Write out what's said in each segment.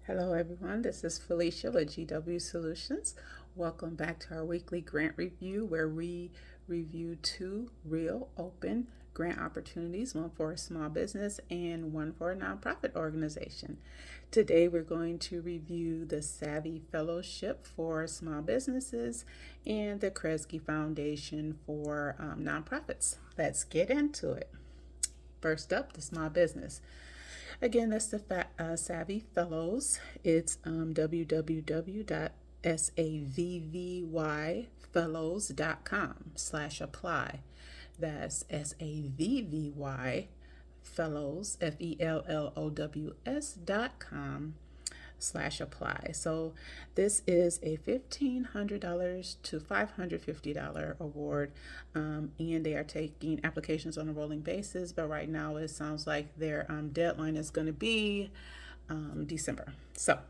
Hello, everyone. This is Felicia with GW Solutions. Welcome back to our weekly grant review where we review two real open grant opportunities, one for a small business and one for a nonprofit organization. Today, we're going to review the Savvy Fellowship for small businesses and the Kresge Foundation for nonprofits. Let's get into it. First up, the small business. Again, that's the Savvy Fellows. It's www.savvyfellows.com/apply. That's SAVVY Fellows, FELLOWS.com/apply. So this is a $1,500 to $550 award, and they are taking applications on a rolling basis. But right now, it sounds like their deadline is going to be December. So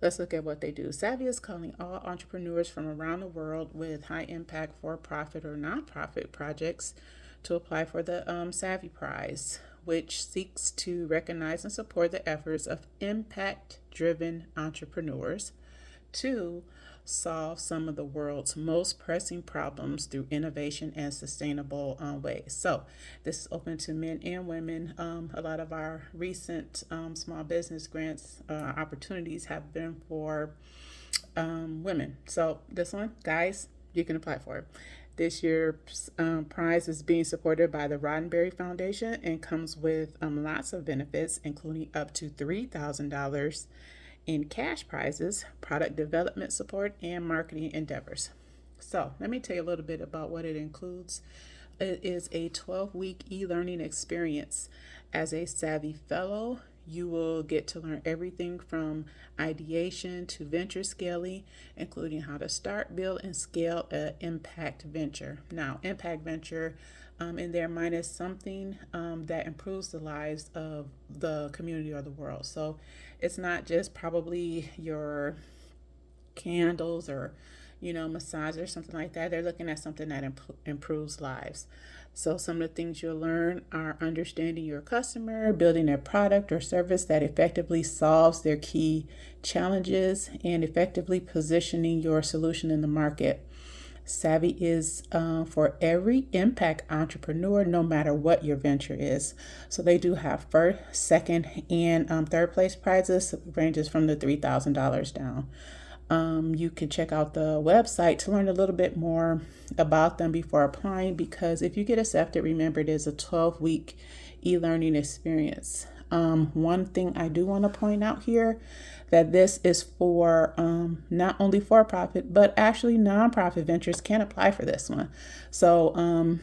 let's look at what they do. Savvy is calling all entrepreneurs from around the world with high impact for profit or nonprofit projects to apply for the Savvy Prize, which seeks to recognize and support the efforts of impact driven entrepreneurs to solve some of the world's most pressing problems through innovation and sustainable ways. So, this is open to men and women. A lot of our recent small business grants opportunities have been for women. So, this one, guys, you can apply for it. This year's prize is being supported by the Roddenberry Foundation and comes with lots of benefits, including up to $3,000 in cash prizes, product development support, and marketing endeavors. So, let me tell you a little bit about what it includes. It is a 12-week e-learning experience. As a Savvy Fellow, you will get to learn everything from ideation to venture scaling, including how to start, build, and scale an impact venture. Now, impact venture in their mind is something that improves the lives of the community or the world. So it's not just probably your candles or massage or something like that. They're looking at something that improves lives. So some of the things you'll learn are understanding your customer, building a product or service that effectively solves their key challenges, and effectively positioning your solution in the market. Savvy is for every impact entrepreneur, no matter what your venture is. So they do have first, second, and third place prizes, ranges from the $3,000 down. You can check out the website to learn a little bit more about them before applying, because if you get accepted, remember it is a 12-week e-learning experience. One thing I do want to point out here that this is for not only for profit, but actually nonprofit ventures can apply for this one. So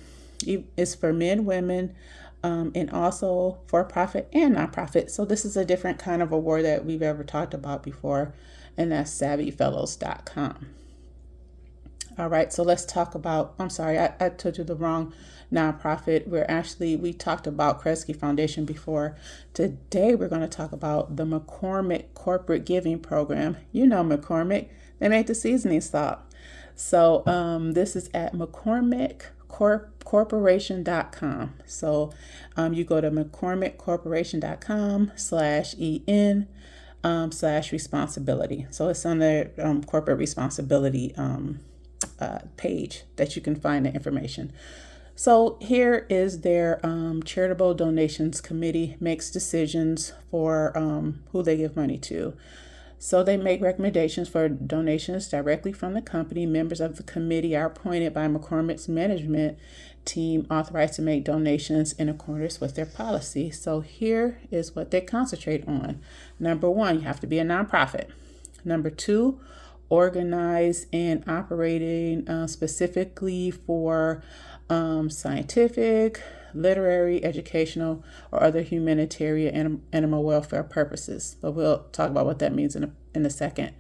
it's for men, women, and also for profit and nonprofit. So this is a different kind of award that we've ever talked about before, and that's savvyfellows.com. All right, so let's talk about, I'm sorry, I told you the wrong nonprofit. We talked about Kresge Foundation before. Today, we're going to talk about the McCormick Corporate Giving Program. You know McCormick, they make the seasoning salt. So this is at McCormickcorporation.com. So you go to McCormickcorporation.com/EN/responsibility. So it's on the corporate responsibility page that you can find the information. So here is their charitable donations committee makes decisions for who they give money to. So they make recommendations for donations directly from the company. Members of the committee are appointed by McCormick's management team, authorized to make donations in accordance with their policy. So here is what they concentrate on. Number one, you have to be a nonprofit. Number two, organized and operating specifically for scientific, literary, educational, or other humanitarian animal welfare purposes. But we'll talk about what that means in a second.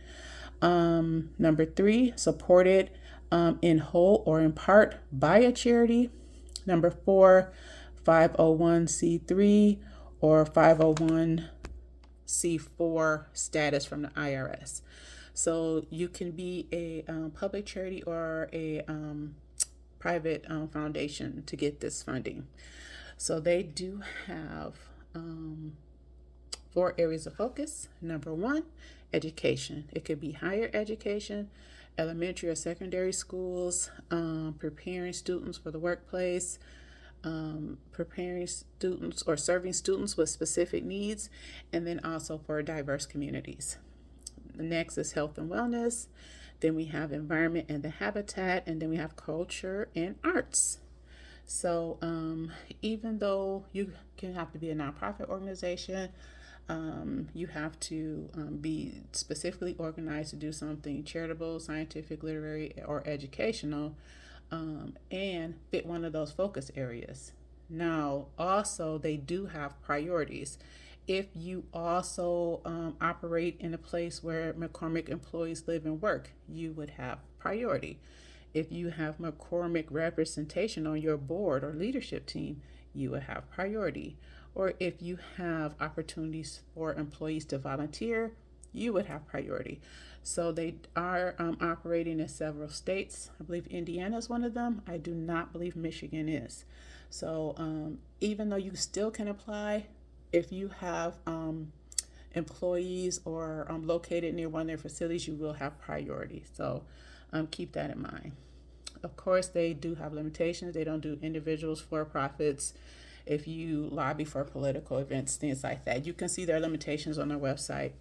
Number three, supported in whole or in part by a charity. Number four, 501c3 or 501c4 status from the IRS. So you can be a public charity or a private foundation to get this funding. So they do have 4 areas of focus. Number 1, education. It could be higher education, elementary or secondary schools, preparing students for the workplace, preparing students or serving students with specific needs, and then also for diverse communities. The next is health and wellness. Then we have environment and the habitat, and then we have culture and arts. So even though you can have to be a nonprofit organization, you have to be specifically organized to do something charitable, scientific, literary, or educational, and fit one of those focus areas. Now, also, they do have priorities. If you also operate in a place where McCormick employees live and work, you would have priority. If you have McCormick representation on your board or leadership team, you would have priority. Or if you have opportunities for employees to volunteer, you would have priority. So they are operating in several states. I believe Indiana is one of them. I do not believe Michigan is. So even though you still can apply, if you have employees or located near one of their facilities, you will have priority. So keep that in mind. Of course, they do have limitations. They don't do individuals, for-profits. If you lobby for political events, things like that, you can see their limitations on their website.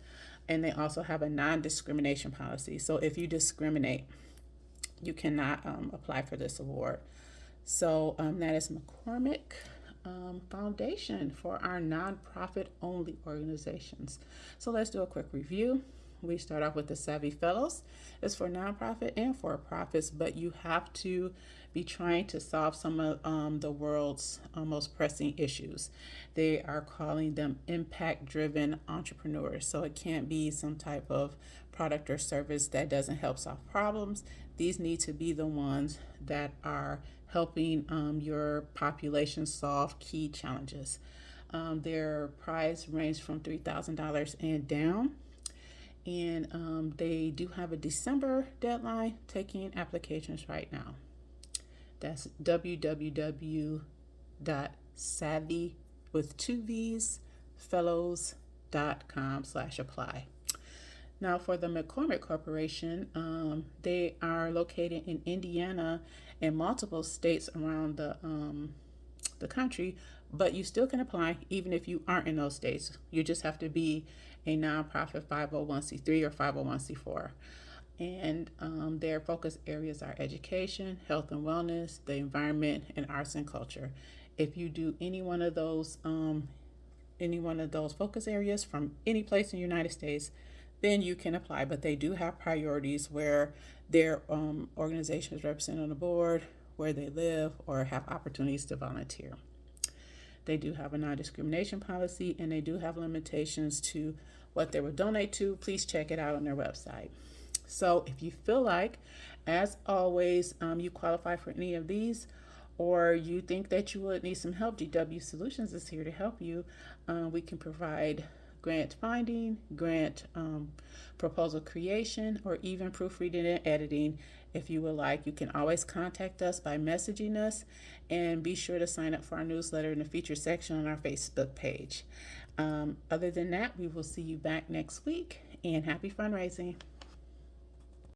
And they also have a non-discrimination policy. So if you discriminate, you cannot apply for this award. So that is McCormick Foundation for our nonprofit only organizations. So let's do a quick review. We start off with the Savvy Fellows. It's for nonprofit and for profits, but you have to be trying to solve some of the world's most pressing issues. They are calling them impact-driven entrepreneurs. So it can't be some type of product or service that doesn't help solve problems. These need to be the ones that are helping your population solve key challenges. Their price range from $3,000 and down. And they do have a December deadline, taking applications right now. That's www.savvy with 2 V's fellows.com/apply. Now for the McCormick Corporation, they are located in Indiana and multiple states around the country, but you still can apply even if you aren't in those states. You just have to be a nonprofit 501c3 or 501c4. And their focus areas are education, health and wellness, the environment, and arts and culture. If you do any one of those focus areas from any place in the United States, then you can apply. But they do have priorities where their organization is represented on the board, where they live, or have opportunities to volunteer. They do have a non-discrimination policy, and they do have limitations to what they will donate to. Please check it out on their website. So if you feel like, as always, you qualify for any of these, or you think that you would need some help, GW Solutions is here to help you. We can provide grant finding, grant proposal creation, or even proofreading and editing. If you would like, you can always contact us by messaging us, and be sure to sign up for our newsletter in the feature section on our Facebook page. Other than that, we will see you back next week, and happy fundraising.